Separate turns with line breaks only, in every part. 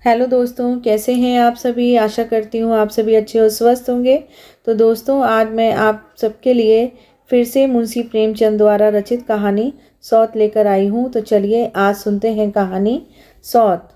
Hello दोस्तों, कैसे हैं आप सभी। आशा करती हूँ आप सभी अच्छे और स्वस्थ होंगे। तो दोस्तों, आज मैं आप सबके लिए फिर से मुंशी प्रेमचंद द्वारा रचित कहानी सौत लेकर आई हूँ। तो चलिए आज सुनते हैं कहानी सौत।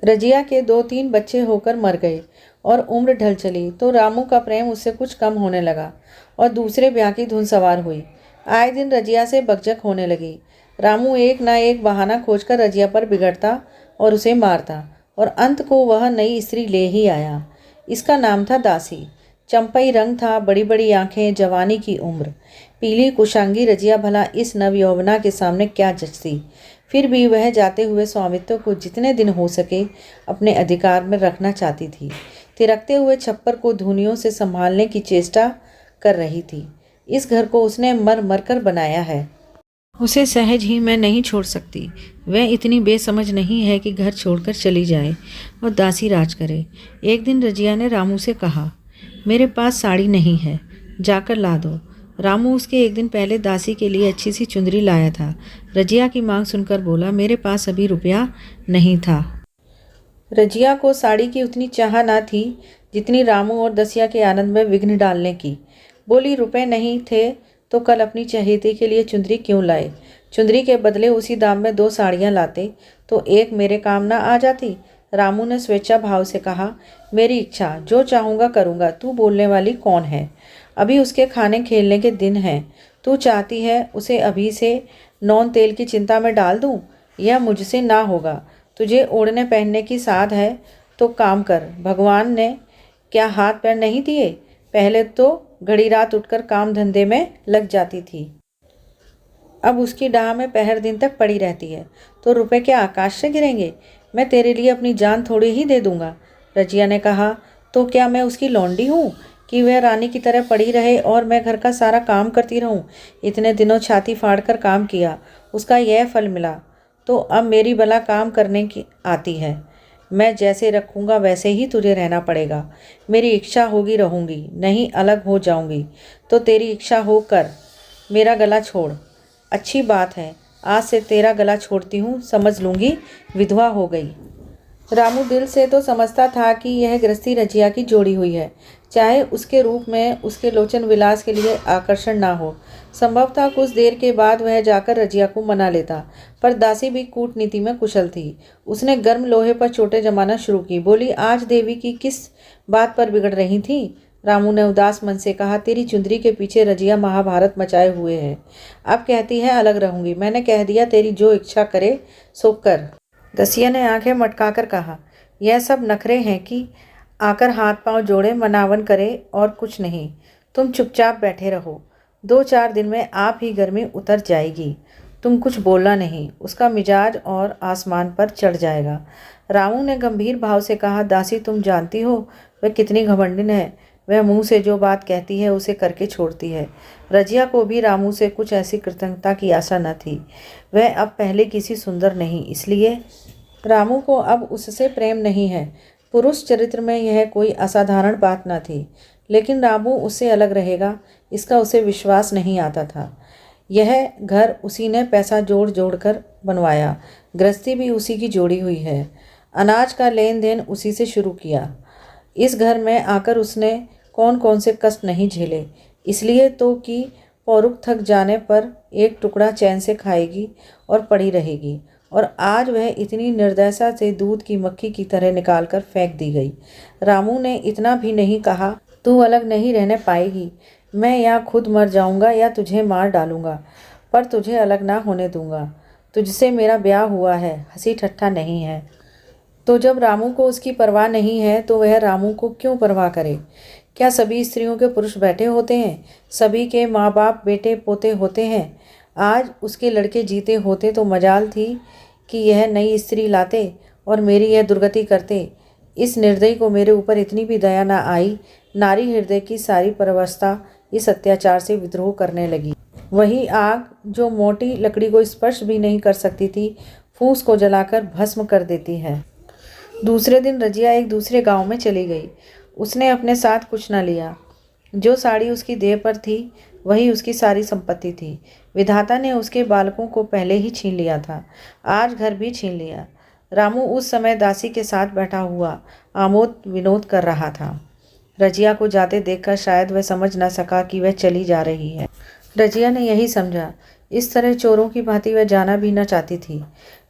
रजिया के 2-3 बच्चे होकर मर गए और उम्र ढल चली तो रामू का प्रेम उससे कुछ कम होने लगा और दूसरे ब्याह की धुन सवार हुई। आए दिन रजिया से बकझक होने लगी। रामू एक ना एक बहाना खोजकर रजिया पर बिगड़ता और उसे मारता और अंत को वह नई स्त्री ले ही आया। इसका नाम था दासी। चंपई रंग था, बड़ी बड़ी आंखें, जवानी की उम्र। पीली कुशांगी रजिया भला इस नवयौवना के सामने क्या जचती। फिर भी वह जाते हुए स्वामित्व को जितने दिन हो सके अपने अधिकार में रखना चाहती थी। तिरकते हुए छप्पर को धूनियों से संभालने की चेष्टा कर रही थी। इस घर को उसने मर मर कर बनाया है। उसे सहज ही मैं नहीं छोड़ सकती। वह इतनी बेसमझ नहीं है कि घर छोड़कर चली जाए और दासी राज करे। एक दिन रजिया ने रामू से कहा, मेरे पास साड़ी नहीं है, जाकर ला दो। रामू उसके एक दिन पहले दासी के लिए अच्छी सी चुंदरी लाया था। रजिया की मांग सुनकर बोला, मेरे पास अभी रुपया नहीं था। रजिया को साड़ी की उतनी चाह ना थी जितनी रामू और दसिया के आनंद में विघ्न डालने की। बोली, रुपए नहीं थे तो कल अपनी चहेती के लिए चुंदरी क्यों लाए। चुंदरी के बदले उसी दाम में 2 साड़ियाँ लाते तो एक मेरे काम ना आ जाती। रामू ने स्वेच्छा भाव से कहा, मेरी इच्छा, जो चाहूँगा करूँगा, तू बोलने वाली कौन है। अभी उसके खाने खेलने के दिन हैं। तू चाहती है उसे अभी से नौन तेल की चिंता में डाल दूँ। यह मुझसे ना होगा। तुझे ओढ़ने पहनने की साध है तो काम कर। भगवान ने क्या हाथ पैर नहीं दिए। पहले तो घड़ी रात उठकर काम धंधे में लग जाती थी, अब उसकी डाह में पहर दिन तक पड़ी रहती है। तो रुपए क्या आकाश से गिरेंगे। मैं तेरे लिए अपनी जान थोड़ी ही दे दूंगा। रजिया ने कहा, तो क्या मैं उसकी लौंडी हूँ कि वह रानी की तरह पड़ी रहे और मैं घर का सारा काम करती रहूँ। इतने दिनों छाती फाड़कर काम किया, उसका यह फल मिला। तो अब मेरी भला काम करने की आती है। मैं जैसे रखूँगा वैसे ही तुझे रहना पड़ेगा। मेरी इच्छा होगी रहूँगी, नहीं अलग हो जाऊँगी। तो तेरी इच्छा हो कर मेरा गला छोड़। अच्छी बात है, आज से तेरा गला छोड़ती हूँ, समझ लूँगी विधवा हो गई। रामू दिल से तो समझता था कि यह गृहस्थी रजिया की जोड़ी हुई है, चाहे उसके रूप में उसके लोचन विलास के लिए आकर्षण ना हो। संभव था कुछ देर के बाद वह जाकर रजिया को मना लेता, पर दासी भी कूटनीति में कुशल थी। उसने गर्म लोहे पर चोटें जमाना शुरू की। बोली, आज देवी की किस बात पर बिगड़ रही थी। रामू ने उदास मन से कहा, तेरी चुंदरी के पीछे रजिया महाभारत मचाए हुए है। अब कहती है अलग रहूंगी। मैंने कह दिया, तेरी जो इच्छा करे सो कर। दसिया ने आंखें मटकाकर कहा, यह सब नखरे हैं कि आकर हाथ पांव जोड़े मनावन करे और कुछ नहीं। तुम चुपचाप बैठे रहो, 2-4 दिन में आप ही गर्मी उतर जाएगी। तुम कुछ बोलना नहीं, उसका मिजाज और आसमान पर चढ़ जाएगा। रामू ने गंभीर भाव से कहा, दासी तुम जानती हो वह कितनी घमंडिन है। वह मुंह से जो बात कहती है उसे करके छोड़ती है। रजिया को भी रामू से कुछ ऐसी कृतज्ञता की आशा न थी। वह अब पहले किसी सुंदर नहीं, इसलिए रामू को अब उससे प्रेम नहीं है। पुरुष चरित्र में यह कोई असाधारण बात न थी, लेकिन रामू उससे अलग रहेगा इसका उसे विश्वास नहीं आता था। यह घर उसी ने पैसा जोड़ जोड़ कर बनवाया, गृहस्थी भी उसी की जोड़ी हुई है, अनाज का लेन देन उसी से शुरू किया। इस घर में आकर उसने कौन कौन से कष्ट नहीं झेले, इसलिए तो कि पौरुख थक जाने पर एक टुकड़ा चैन से खाएगी और पड़ी रहेगी। और आज वह इतनी निर्दयता से दूध की मक्खी की तरह निकाल कर फेंक दी गई। रामू ने इतना भी नहीं कहा, तू अलग नहीं रहने पाएगी। मैं या खुद मर जाऊंगा या तुझे मार डालूंगा, पर तुझे अलग ना होने दूंगा। तुझसे मेरा ब्याह हुआ है, हंसी ठट्ठा नहीं है। तो जब रामू को उसकी परवाह नहीं है तो वह रामू को क्यों परवाह करे। क्या सभी स्त्रियों के पुरुष बैठे होते हैं, सभी के माँ बाप बेटे पोते होते हैं। आज उसके लड़के जीते होते तो मजाल थी कि यह नई स्त्री लाते और मेरी यह दुर्गति करते। इस निर्दयी को मेरे ऊपर इतनी भी दया न आई। नारी हृदय की सारी परवस्था इस अत्याचार से विद्रोह करने लगी। वही आग जो मोटी लकड़ी को स्पर्श भी नहीं कर सकती थी, फूस को जलाकर भस्म कर देती है। दूसरे दिन रजिया एक दूसरे गांव में चली गई। उसने अपने साथ कुछ न लिया। जो साड़ी उसकी देह पर थी वही उसकी सारी संपत्ति थी। विधाता ने उसके बालकों को पहले ही छीन लिया था, आज घर भी छीन लिया। रामू उस समय दासी के साथ बैठा हुआ आमोद विनोद कर रहा था। रजिया को जाते देखकर शायद वह समझ न सका कि वह चली जा रही है। रजिया ने यही समझा। इस तरह चोरों की भांति वह जाना भी न चाहती थी।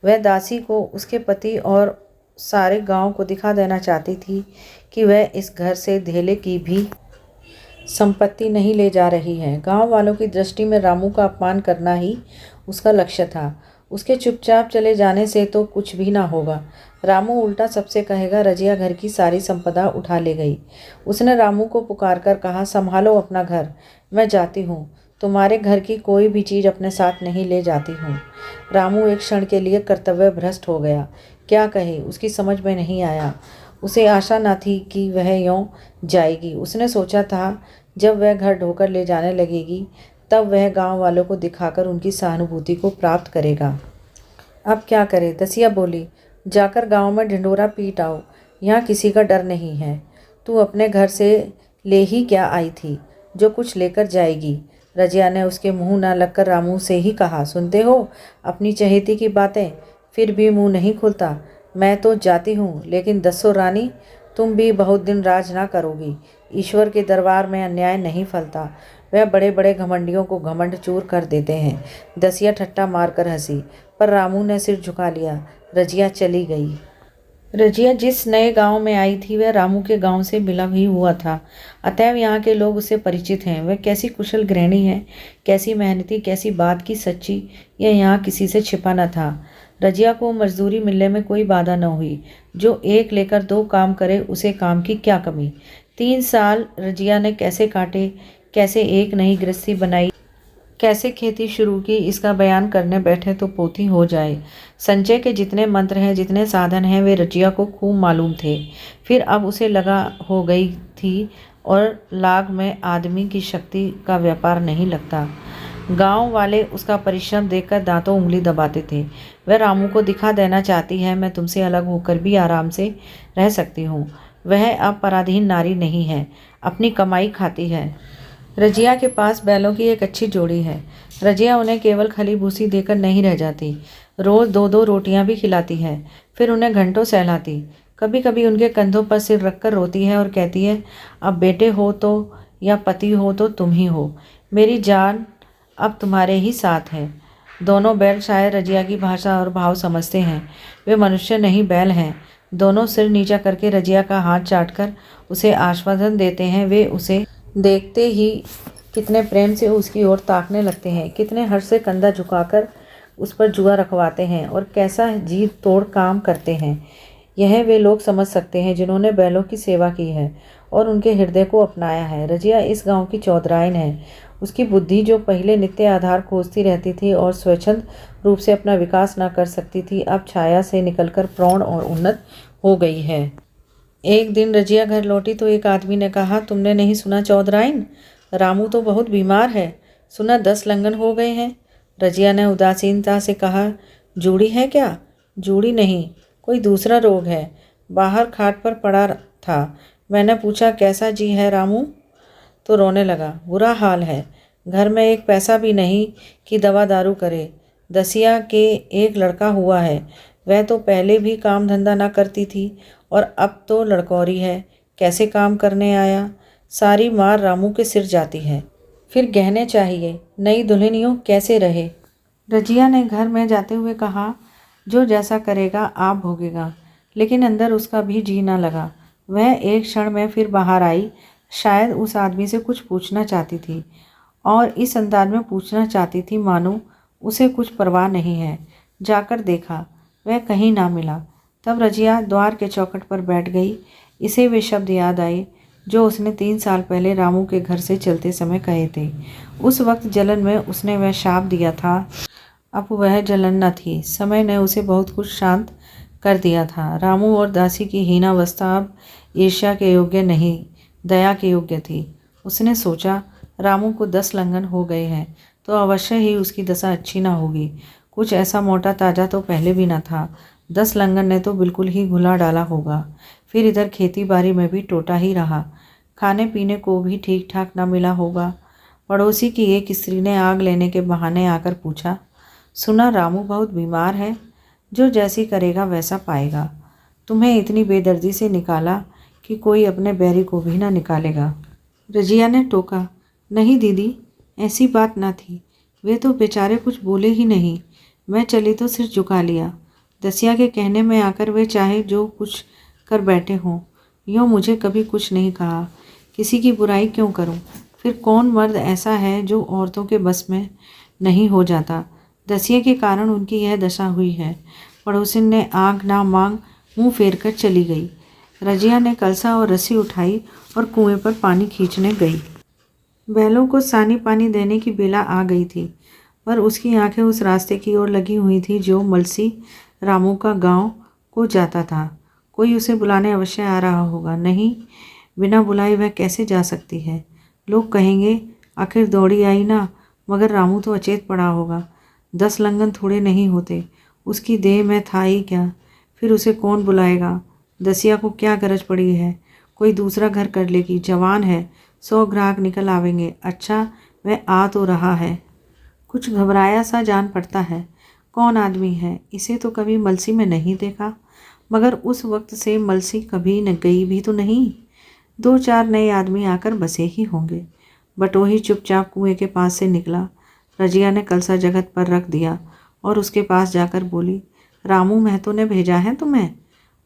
वह दासी को, उसके पति और सारे गांव को दिखा देना चाहती थी कि वह इस घर से धेले की भी संपत्ति नहीं ले जा रही है। गांव वालों की दृष्टि में रामू का अपमान करना ही उसका लक्ष्य था। उसके चुपचाप चले जाने से तो कुछ भी ना होगा। रामू उल्टा सबसे कहेगा रजिया घर की सारी संपदा उठा ले गई। उसने रामू को पुकार कर कहा, संभालो अपना घर, मैं जाती हूँ। तुम्हारे घर की कोई भी चीज़ अपने साथ नहीं ले जाती हूँ। रामू एक क्षण के लिए कर्तव्य भ्रष्ट हो गया। क्या कहे, उसकी समझ में नहीं आया। उसे आशा न थी कि वह यूँ जाएगी। उसने सोचा था जब वह घर ढोकर ले जाने लगेगी तब वह गांव वालों को दिखाकर उनकी सहानुभूति को प्राप्त करेगा। अब क्या करे। दसिया बोली, जाकर गांव में ढिंढोरा पीट आओ, यहाँ किसी का डर नहीं है। तू अपने घर से ले ही क्या आई थी, जो कुछ लेकर जाएगी। रजिया ने उसके मुंह न लगकर रामू से ही कहा, सुनते हो अपनी चहेती की बातें, फिर भी मुंह नहीं खुलता। मैं तो जाती हूँ, लेकिन दसो रानी, तुम भी बहुत दिन राज ना करोगी। ईश्वर के दरबार में अन्याय नहीं फलता। वह बड़े बड़े घमंडियों को घमंड चूर कर देते हैं। दसिया ठट्टा मारकर हंसी, पर रामू ने सिर झुका लिया। रजिया चली गई। रजिया जिस नए गांव में आई थी वह रामू के गांव से मिला ही हुआ था, अतएव यहाँ के लोग उससे परिचित हैं। वह कैसी कुशल गृहिणी है, कैसी मेहनती, कैसी बात की सच्ची, यह यहाँ किसी से छिपा न था। रजिया को मजदूरी मिलने में कोई बाधा न हुई। जो एक लेकर दो काम करे उसे काम की क्या कमी। 3 साल रजिया ने कैसे काटे, कैसे एक नई गृहस्थी बनाई, कैसे खेती शुरू की, इसका बयान करने बैठे तो पोथी हो जाए। संचय के जितने मंत्र हैं, जितने साधन हैं, वे रजिया को खूब मालूम थे। फिर अब उसे लगा हो गई थी और लाग में आदमी की शक्ति का व्यापार नहीं लगता। गांव वाले उसका परिश्रम देखकर दांतों उंगली दबाते थे। वह रामू को दिखा देना चाहती है, मैं तुमसे अलग होकर भी आराम से रह सकती हूँ। वह अब पराधीन नारी नहीं है, अपनी कमाई खाती है। रजिया के पास बैलों की एक अच्छी जोड़ी है। रजिया उन्हें केवल खली भूसी देकर नहीं रह जाती, रोज़ 2-2 रोटियां भी खिलाती है। फिर उन्हें घंटों सहलाती। कभी कभी उनके कंधों पर सिर रखकर रोती है और कहती है, अब बेटे हो तो या पति हो तो तुम ही हो। मेरी जान अब तुम्हारे ही साथ है। दोनों बैल शायद रजिया की भाषा और भाव समझते हैं। वे मनुष्य नहीं, बैल हैं। दोनों सिर नीचा करके रजिया का हाथ चाटकर उसे आश्वासन देते हैं। वे उसे देखते ही कितने प्रेम से उसकी ओर ताकने लगते हैं, कितने हर्ष से कंधा झुकाकर उस पर जुआ रखवाते हैं और कैसा जी तोड़ काम करते हैं। यह वे लोग समझ सकते हैं जिन्होंने बैलों की सेवा की है और उनके हृदय को अपनाया है। रजिया इस गांव की चौधराइन है। उसकी बुद्धि, जो पहले नित्य आधार खोजती रहती थी और स्वच्छंद रूप से अपना विकास न कर सकती थी, अब छाया से निकलकर प्रौढ़ और उन्नत हो गई है। एक दिन रजिया घर लौटी तो एक आदमी ने कहा, तुमने नहीं सुना चौधराइन, रामू तो बहुत बीमार है, सुना 10 लंघन हो गए हैं। रजिया ने उदासीनता से कहा, जूड़ी है क्या? जूड़ी नहीं, कोई दूसरा रोग है। बाहर खाट पर पड़ा था। मैंने पूछा, कैसा जी है रामू? तो रोने लगा। बुरा हाल है, घर में एक पैसा भी नहीं कि दवा दारू करे। दसिया के एक लड़का हुआ है, वह तो पहले भी काम धंधा ना करती थी और अब तो लड़कौरी है, कैसे काम करने आया। सारी मार रामू के सिर जाती है। फिर गहने चाहिए, नई दुल्हनियों कैसे रहे। रजिया ने घर में जाते हुए कहा, जो जैसा करेगा आप भोगेगा, लेकिन अंदर उसका भी जी ना लगा। वह एक क्षण में फिर बाहर आई। शायद उस आदमी से कुछ पूछना चाहती थी और इस अंदाज में पूछना चाहती थी मानो उसे कुछ परवाह नहीं है। जाकर देखा, वह कहीं ना मिला। तब रजिया द्वार के चौखट पर बैठ गई। इसे वे शब्द याद आए जो उसने 3 साल पहले रामू के घर से चलते समय कहे थे। उस वक्त जलन में उसने वह शाप दिया था। अब वह जलन न थी। समय ने उसे बहुत कुछ शांत कर दिया था। रामू और दासी की हीनावस्था अब ईर्ष्या के योग्य नहीं, दया के योग्य थी। उसने सोचा, रामू को 10 लंघन हो गए हैं तो अवश्य ही उसकी दशा अच्छी ना होगी। कुछ ऐसा मोटा ताजा तो पहले भी न था। 10 लंघन ने तो बिल्कुल ही घुला डाला होगा। फिर इधर खेती बाड़ी में भी टोटा ही रहा। खाने पीने को भी ठीक ठाक न मिला होगा। पड़ोसी की एक स्त्री ने आग लेने के बहाने आकर पूछा, सुना रामू बहुत बीमार है। जो जैसी करेगा वैसा पाएगा। तुम्हें इतनी बेदर्दी से निकाला कि कोई अपने बैरी को भी ना निकालेगा। रजिया ने टोका। नहीं दीदी, ऐसी बात ना थी। वे तो बेचारे कुछ बोले ही नहीं। मैं चली तो सिर झुका लिया। दसिया के कहने में आकर वे चाहे जो कुछ कर बैठे हों। यूँ मुझे कभी कुछ नहीं कहा। किसी की बुराई क्यों करूं? फिर कौन मर्द ऐसा है जो औरतों के बस में नहीं हो जाता? दसिया के कारण उनकी यह दशा हुई है। पड़ोसिन ने आंख ना मांग मुंह फेर कर चली गई। रजिया ने कलसा और रस्सी उठाई और कुएं पर पानी खींचने गई। बैलों को सानी पानी देने की बेला आ गई थी, पर उसकी आंखें उस रास्ते की ओर लगी हुई थी जो मलसी रामू का गांव को जाता था। कोई उसे बुलाने अवश्य आ रहा होगा। नहीं, बिना बुलाए वह कैसे जा सकती है? लोग कहेंगे आखिर दौड़ी आई ना, मगर रामू तो अचेत पड़ा होगा। 10 लंगन थोड़े नहीं होते। उसकी देह में था ही क्या? फिर उसे कौन बुलाएगा? दसिया को क्या गरज पड़ी है? कोई दूसरा घर कर लेगी। जवान है, 100 ग्राहक निकल आवेंगे। अच्छा, वह आ तो रहा है। कुछ घबराया सा जान पड़ता है। कौन आदमी है? इसे तो कभी मलसी में नहीं देखा, मगर उस वक्त से मलसी कभी न गई भी तो नहीं। 2-4 नए आदमी आकर बसे ही होंगे। बटोही चुपचाप कुएं के पास से निकला। रजिया ने कलसा जगत पर रख दिया और उसके पास जाकर बोली, रामू महतो ने भेजा है तुम्हें?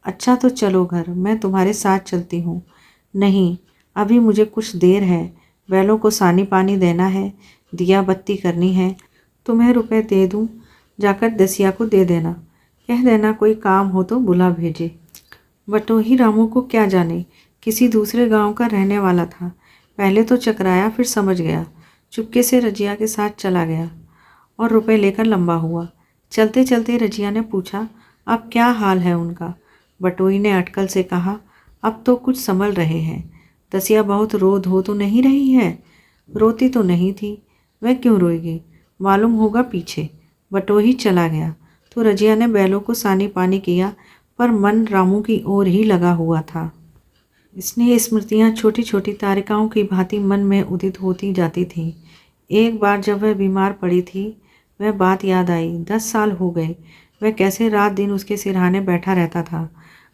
अच्छा तो चलो घर, मैं तुम्हारे साथ चलती हूँ। नहीं, अभी मुझे कुछ देर है। बैलों को सानी पानी देना है, दिया बत्ती करनी है। तुम्हें रुपए दे दूँ, जाकर दसिया को दे देना। कह देना कोई काम हो तो बुला भेजे। बटोही रामू को क्या जाने, किसी दूसरे गांव का रहने वाला था। पहले तो चकराया, फिर समझ गया। चुपके से रजिया के साथ चला गया और रुपए लेकर लंबा हुआ। चलते चलते रजिया ने पूछा, अब क्या हाल है उनका? बटोही ने अटकल से कहा, अब तो कुछ संभल रहे हैं। दसिया बहुत रो धो तो नहीं रही है? रोती तो नहीं थी, वह क्यों रोएगी? मालूम होगा पीछे। बटोही चला गया तो रजिया ने बैलों को सानी पानी किया, पर मन रामू की ओर ही लगा हुआ था। स्नेह स्मृतियाँ छोटी छोटी तारिकाओं की भांति मन में उदित होती जाती थीं। एक बार जब वह बीमार पड़ी थी, वह बात याद आई। 10 साल हो गए। वह कैसे रात दिन उसके सिरहाने बैठा रहता था।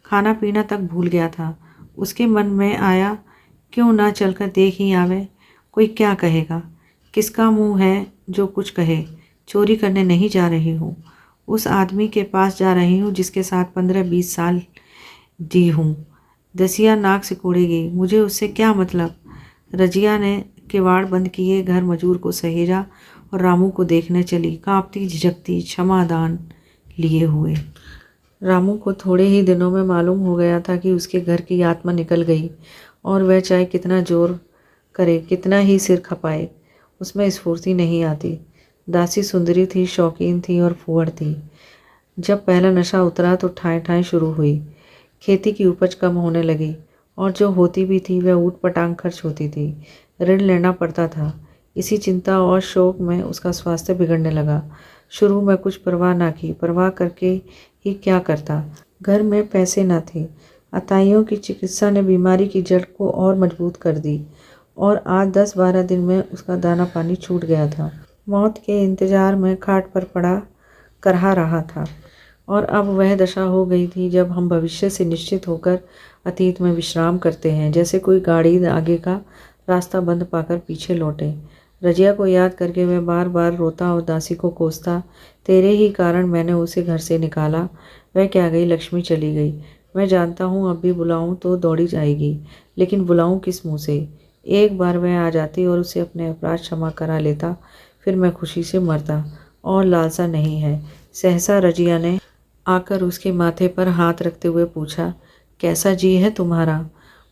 खाना पीना तक भूल गया था। उसके मन में आया, क्यों ना चलकर देख ही आवे। कोई क्या कहेगा? किसका मुंह है जो कुछ कहे? चोरी करने नहीं जा रही हूँ, उस आदमी के पास जा रही हूँ जिसके साथ 15-20 साल जी हूँ। दसिया नाक सिकोड़ेगी, मुझे उससे क्या मतलब? रजिया ने किवाड़ बंद किए, घर मजूर को सहेजा और रामू को देखने चली, कांपती झिझकती, क्षमादान लिए हुए। रामू को थोड़े ही दिनों में मालूम हो गया था कि उसके घर की आत्मा निकल गई, और वह चाहे कितना जोर करे, कितना ही सिर खपाए, उसमें स्फूर्ति नहीं आती। दासी सुंदरी थी, शौकीन थी और फुहड़ थी। जब पहला नशा उतरा तो ठाएं ठाएं शुरू हुई। खेती की उपज कम होने लगी, और जो होती भी थी वह ऊट पटांग खर्च होती थी। ऋण लेना पड़ता था। इसी चिंता और शोक में उसका स्वास्थ्य बिगड़ने लगा। शुरू में कुछ परवाह ना की, परवाह करके ही क्या करता। घर में पैसे न थे। अताइयों की चिकित्सा ने बीमारी की जड़ को और मजबूत कर दी, और आज 10-12 दिन में उसका दाना पानी छूट गया था। मौत के इंतजार में खाट पर पड़ा करहा रहा था, और अब वह दशा हो गई थी जब हम भविष्य से निश्चित होकर अतीत में विश्राम करते हैं, जैसे कोई गाड़ी आगे का रास्ता बंद पाकर पीछे लौटे। रजिया को याद करके वह बार बार रोता और दासी को कोसता, तेरे ही कारण मैंने उसे घर से निकाला। वह क्या गई, लक्ष्मी चली गई। मैं जानता हूँ अब भी बुलाऊं तो दौड़ी जाएगी, लेकिन बुलाऊं किस मुँह से? एक बार वह आ जाती और उसे अपने अपराध क्षमा करा लेता, फिर मैं खुशी से मरता। और लालसा नहीं है। सहसा रजिया ने आकर उसके माथे पर हाथ रखते हुए पूछा, कैसा जी है तुम्हारा?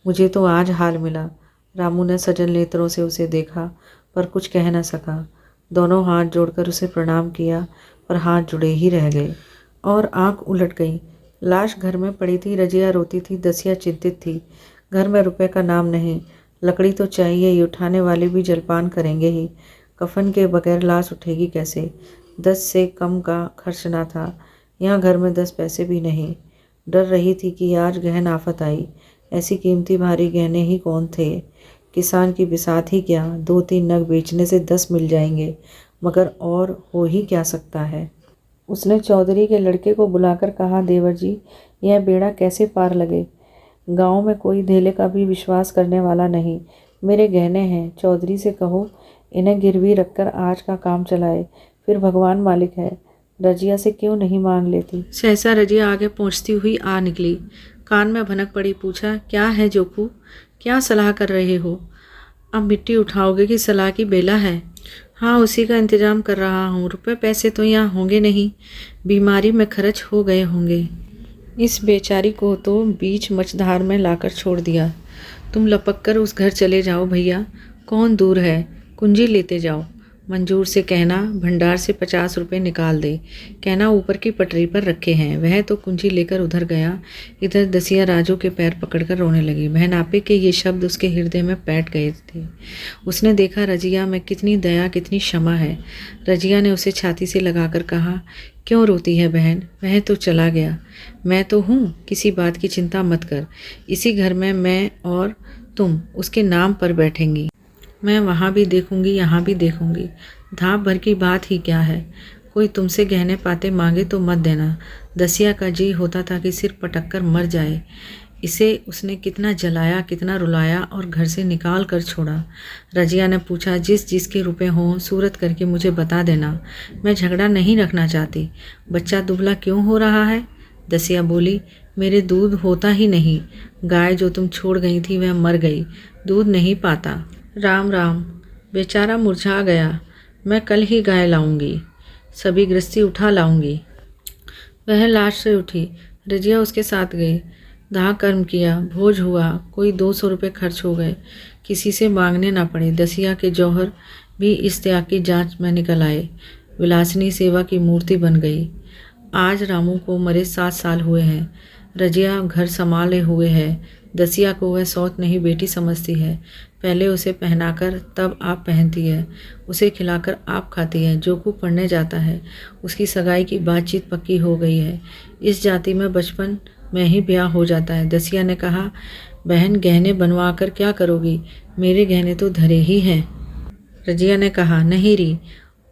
मुझे तो आज हाल मिला। रामू ने सजल नेत्रों से उसे देखा, पर कुछ कह न सका। दोनों हाथ जोड़कर उसे प्रणाम किया, पर हाथ जुड़े ही रह गए और आंख उलट गई। लाश घर में पड़ी थी। रजिया रोती थी, दसिया चिंतित थी। घर में रुपए का नाम नहीं। लकड़ी तो चाहिए ही, उठाने वाले भी जलपान करेंगे ही। कफन के बगैर लाश उठेगी कैसे? 10 से कम का खर्च ना था। यहाँ घर में 10 पैसे भी नहीं। डर रही थी कि आज गहन आफत आई। ऐसी कीमती भारी गहने ही कौन थे? किसान की बिसात ही क्या? 2-3 नग बेचने से 10 मिल जाएंगे, मगर और हो ही क्या सकता है? उसने चौधरी के लड़के को बुलाकर कहा, देवर जी, यह बेड़ा कैसे पार लगे। गांव में कोई धेले का भी विश्वास करने वाला नहीं। मेरे गहने हैं, चौधरी से कहो इन्हें गिरवी रखकर आज का काम चलाए, फिर भगवान मालिक है। रजिया से क्यों नहीं मांग लेती। सहसा रजिया आगे पहुंचती हुई आ निकली। कान में भनक पड़ी, पूछा, क्या है जोकू, क्या सलाह कर रहे हो। अब मिट्टी उठाओगे कि सलाह की बेला है। हाँ, उसी का इंतजाम कर रहा हूँ। रुपए पैसे तो यहाँ होंगे नहीं, बीमारी में खर्च हो गए होंगे। इस बेचारी को तो बीच मझधार में लाकर छोड़ दिया। तुम लपक कर उस घर चले जाओ भैया, कौन दूर है, कुंजी लेते जाओ। मंजूर से कहना भंडार से 50 रुपये निकाल दे, कहना ऊपर की पटरी पर रखे हैं। वह तो कुंजी लेकर उधर गया। इधर दसिया राजू के पैर पकड़कर रोने लगी। बहनापे के ये शब्द उसके हृदय में बैठ गए थे। उसने देखा रजिया में कितनी दया, कितनी क्षमा है। रजिया ने उसे छाती से लगाकर कहा, क्यों रोती है बहन, वह तो चला गया, मैं तो हूँ, किसी बात की चिंता मत कर। इसी घर में मैं और तुम उसके नाम पर बैठेंगी। मैं वहाँ भी देखूंगी, यहाँ भी देखूंगी। धाप भर की बात ही क्या है। कोई तुमसे गहने पाते मांगे तो मत देना। दसिया का जी होता था कि सिर पटक कर मर जाए। इसे उसने कितना जलाया, कितना रुलाया और घर से निकाल कर छोड़ा। रजिया ने पूछा, जिसके रुपए हों सूरत करके मुझे बता देना, मैं झगड़ा नहीं रखना चाहती। बच्चा दुबला क्यों हो रहा है। दसिया बोली, मेरे दूध होता ही नहीं। गाय जो तुम छोड़ गई थी वह मर गई, दूध नहीं पाता। राम राम, बेचारा मुरझा गया। मैं कल ही गाय लाऊंगी, सभी गृहस्थी उठा लाऊंगी। वह लाश से उठी। रजिया उसके साथ गई। दाह कर्म किया, भोज हुआ, कोई 200 रुपये खर्च हो गए, किसी से मांगने ना पड़े। दसिया के जौहर भी इस त्याग की जांच में निकल आए। विलासिनी सेवा की मूर्ति बन गई। आज रामू को मरे 7 साल हुए हैं। रजिया घर संभाले हुए है। दसिया को वह सौत नहीं बेटी समझती है। पहले उसे पहनाकर तब आप पहनती है, उसे खिलाकर आप खाती है। जोकू पढ़ने जाता है, उसकी सगाई की बातचीत पक्की हो गई है। इस जाति में बचपन में ही ब्याह हो जाता है। दसिया ने कहा, बहन गहने बनवा कर क्या करोगी, मेरे गहने तो धरे ही हैं। रजिया ने कहा, नहीं री,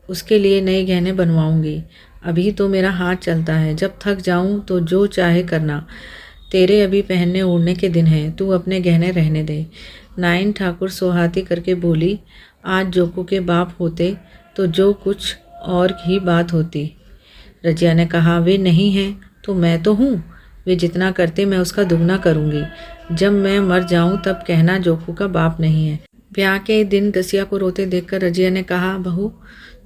उसके लिए नए गहने बनवाऊंगी। अभी तो मेरा हाथ चलता है, जब थक जाऊं तो जो चाहे करना। तेरे अभी पहनने ओढ़ने के दिन हैं, तू अपने गहने रहने दे। नाइन ठाकुर सोहाती करके बोली, आज जोकू के बाप होते तो जो कुछ और ही बात होती। रजिया ने कहा, वे नहीं हैं तो मैं तो हूँ, वे जितना करते मैं उसका दुगना करूँगी। जब मैं मर जाऊँ तब कहना जोकू का बाप नहीं है। ब्याह के दिन दसिया को रोते देखकर रजिया ने कहा, बहू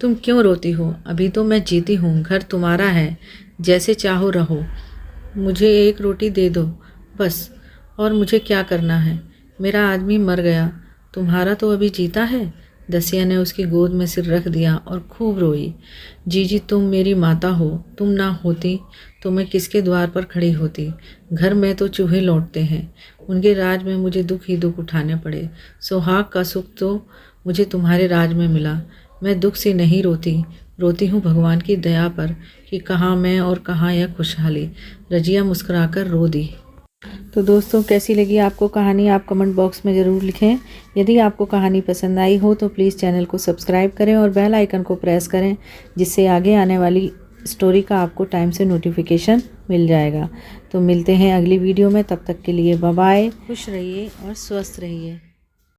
तुम क्यों रोती हो, अभी तो मैं जीती हूँ, घर तुम्हारा है, जैसे चाहो रहो, मुझे एक रोटी दे दो बस, और मुझे क्या करना है। मेरा आदमी मर गया, तुम्हारा तो अभी जीता है। दसिया ने उसकी गोद में सिर रख दिया और खूब रोई। जीजी तुम मेरी माता हो, तुम ना होती तो मैं किसके द्वार पर खड़ी होती। घर में तो चूहे लौटते हैं, उनके राज में मुझे दुख ही दुख उठाने पड़े। सुहाग का सुख तो मुझे तुम्हारे राज में मिला। मैं दुख से नहीं रोती, रोती हूँ भगवान की दया पर कि कहाँ मैं और कहाँ यह खुशहाली। रजिया मुस्कुराकर रो दी। तो दोस्तों कैसी लगी आपको कहानी, आप कमेंट बॉक्स में ज़रूर लिखें। यदि आपको कहानी पसंद आई हो तो प्लीज़ चैनल को सब्सक्राइब करें और बेल आइकन को प्रेस करें, जिससे आगे आने वाली स्टोरी का आपको टाइम से नोटिफिकेशन मिल जाएगा। तो मिलते हैं अगली वीडियो में, तब तक के लिए बाय बाय, खुश रहिए और स्वस्थ रहिए।